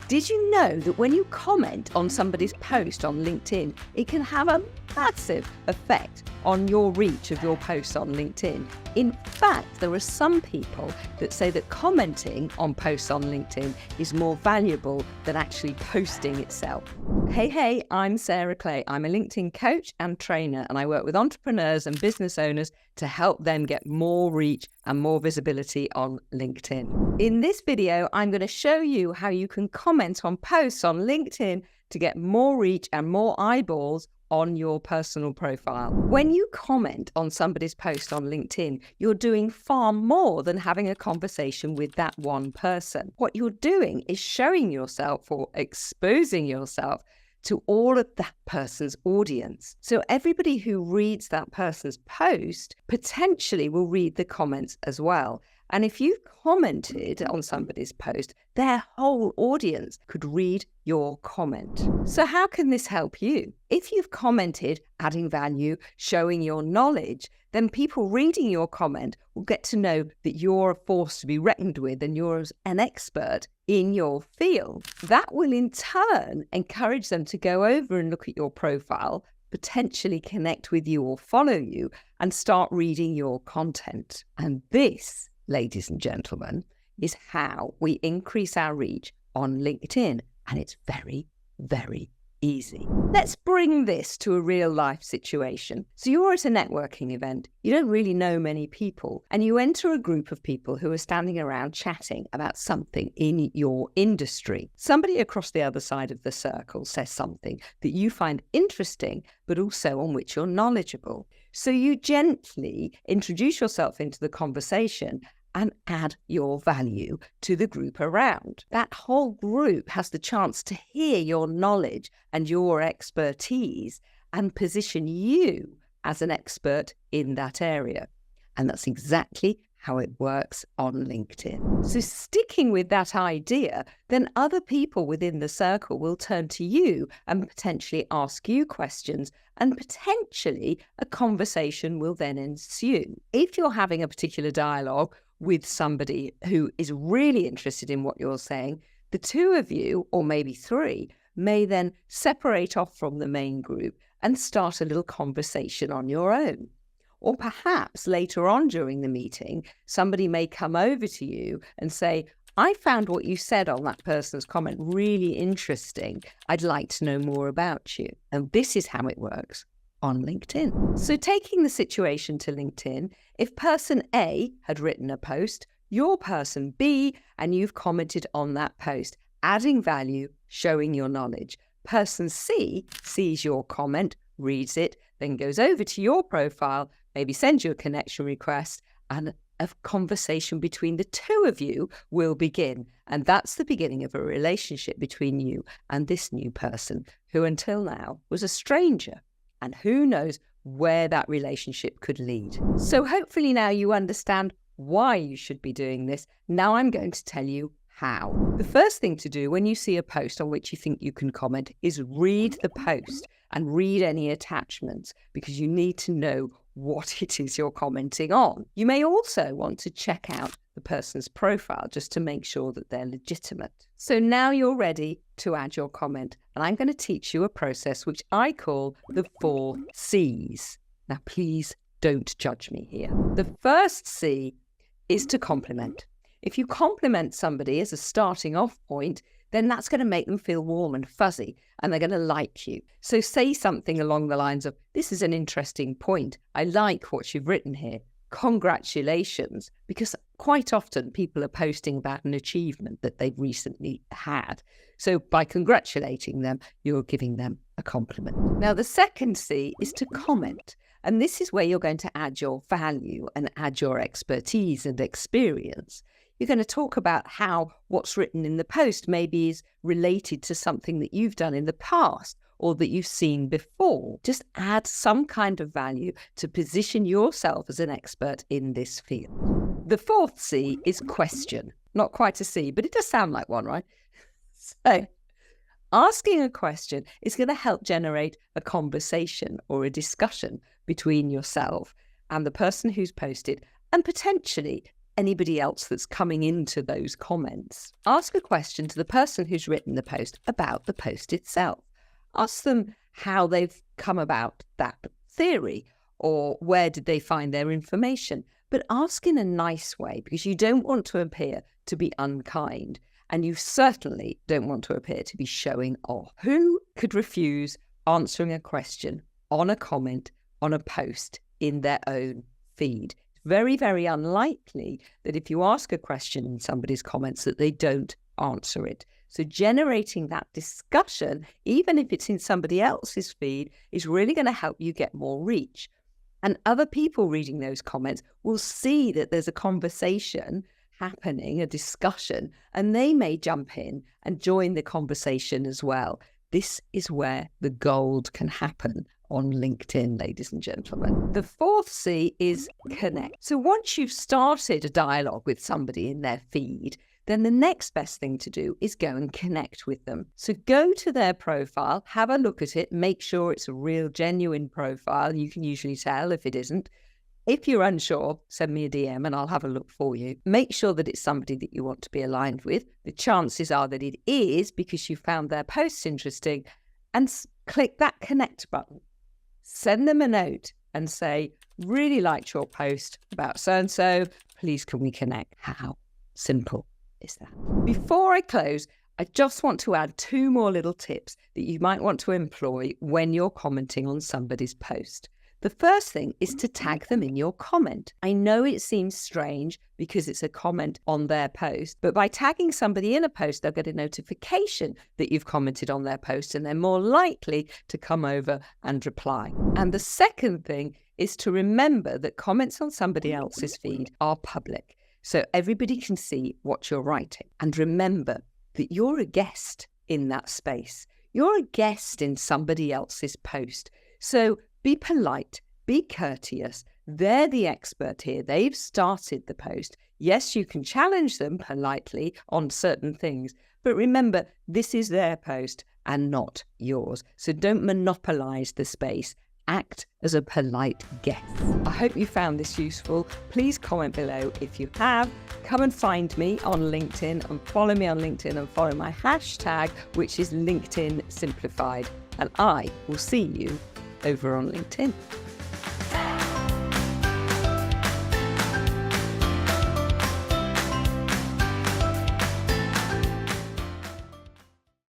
Did you know that when you comment on somebody's post on LinkedIn, it can have a massive effect on your reach of your posts on LinkedIn? In fact, there are some people that say that commenting on posts on LinkedIn is more valuable than actually posting itself. Hey, I'm Sarah Clay. I'm a LinkedIn coach and trainer, and I work with entrepreneurs and business owners to help them get more reach and more visibility on LinkedIn. In this video, I'm going to show you how you can comment on posts on LinkedIn to get more reach and more eyeballs on your personal profile. When you comment on somebody's post on LinkedIn, you're doing far more than having a conversation with that one person. What you're doing is showing yourself or exposing yourself to all of that person's audience. So everybody who reads that person's post potentially will read the comments as well. And if you've commented on somebody's post, their whole audience could read your comment. So how can this help you? If you've commented, adding value, showing your knowledge, then people reading your comment will get to know that you're a force to be reckoned with and you're an expert in your field. That will in turn encourage them to go over and look at your profile, potentially connect with you or follow you, and start reading your content. And this, ladies and gentlemen, is how we increase our reach on LinkedIn. And it's very, very easy. Let's bring this to a real life situation. So you're at a networking event, you don't really know many people, and you enter a group of people who are standing around chatting about something in your industry. Somebody across the other side of the circle says something that you find interesting, but also on which you're knowledgeable. So you gently introduce yourself into the conversation and add your value to the group around. That whole group has the chance to hear your knowledge and your expertise and position you as an expert in that area. And that's exactly how it works on LinkedIn. So sticking with that idea, then other people within the circle will turn to you and potentially ask you questions, and potentially a conversation will then ensue. If you're having a particular dialogue with somebody who is really interested in what you're saying, the two of you, or maybe three, may then separate off from the main group and start a little conversation on your own. Or perhaps later on during the meeting, somebody may come over to you and say, I found what you said on that person's comment really interesting. I'd like to know more about you. And this is how it works on LinkedIn. So taking the situation to LinkedIn, if person A had written a post, you're person B, and you've commented on that post, adding value, showing your knowledge. Person C sees your comment, reads it, then goes over to your profile, maybe sends you a connection request, and a conversation between the two of you will begin. And that's the beginning of a relationship between you and this new person who until now was a stranger. And who knows where that relationship could lead. So hopefully now you understand why you should be doing this. Now I'm going to tell you how. The first thing to do when you see a post on which you think you can comment is read the post and read any attachments, because you need to know what it is you're commenting on. You may also want to check out the person's profile just to make sure that they're legitimate. So now you're ready to add your comment, and I'm going to teach you a process which I call the 4 C's. Now, please don't judge me here. The first C is to compliment. If you compliment somebody as a starting off point, then that's going to make them feel warm and fuzzy, and they're going to like you. So say something along the lines of, this is an interesting point. I like what you've written here. Congratulations. Because quite often people are posting about an achievement that they've recently had. So by congratulating them, you're giving them a compliment. Now, the second C is to comment. And this is where you're going to add your value and add your expertise and experience. You're going to talk about how what's written in the post maybe is related to something that you've done in the past or that you've seen before. Just add some kind of value to position yourself as an expert in this field. The 4th C is question. Not quite a C, but it does sound like one, right? So asking a question is going to help generate a conversation or a discussion between yourself and the person who's posted, and potentially anybody else that's coming into those comments. Ask a question to the person who's written the post about the post itself. Ask them how they've come about that theory, or where did they find their information. But ask in a nice way, because you don't want to appear to be unkind, and you certainly don't want to appear to be showing off. Who could refuse answering a question on a comment on a post in their own feed? Very, very unlikely that if you ask a question in somebody's comments that they don't answer it. So generating that discussion, even if it's in somebody else's feed, is really going to help you get more reach. And other people reading those comments will see that there's a conversation happening, a discussion, and they may jump in and join the conversation as well. This is where the gold can happen on LinkedIn, ladies and gentlemen. The fourth C is connect. So once you've started a dialogue with somebody in their feed, then the next best thing to do is go and connect with them. So go to their profile, have a look at it, make sure it's a real, genuine profile. You can usually tell if it isn't. If you're unsure, send me a DM and I'll have a look for you. Make sure that it's somebody that you want to be aligned with. The chances are that it is, because you found their posts interesting, and click that connect button. Send them a note and say, really liked your post about so-and-so, please can we connect? How simple is that? Before I close, I just want to add 2 more little tips that you might want to employ when you're commenting on somebody's post. The first thing is to tag them in your comment. I know it seems strange because it's a comment on their post, but by tagging somebody in a post, they'll get a notification that you've commented on their post, and they're more likely to come over and reply. And the second thing is to remember that comments on somebody else's feed are public, so everybody can see what you're writing. And remember that you're a guest in that space. You're a guest in somebody else's post. So be polite, be courteous. They're the expert here. They've started the post. Yes, you can challenge them politely on certain things, but remember, this is their post and not yours. So don't monopolize the space. Act as a polite guest. I hope you found this useful. Please comment below if you have. Come and find me on LinkedIn and follow me on LinkedIn and follow my hashtag, which is LinkedIn Simplified. And I will see you over on LinkedIn.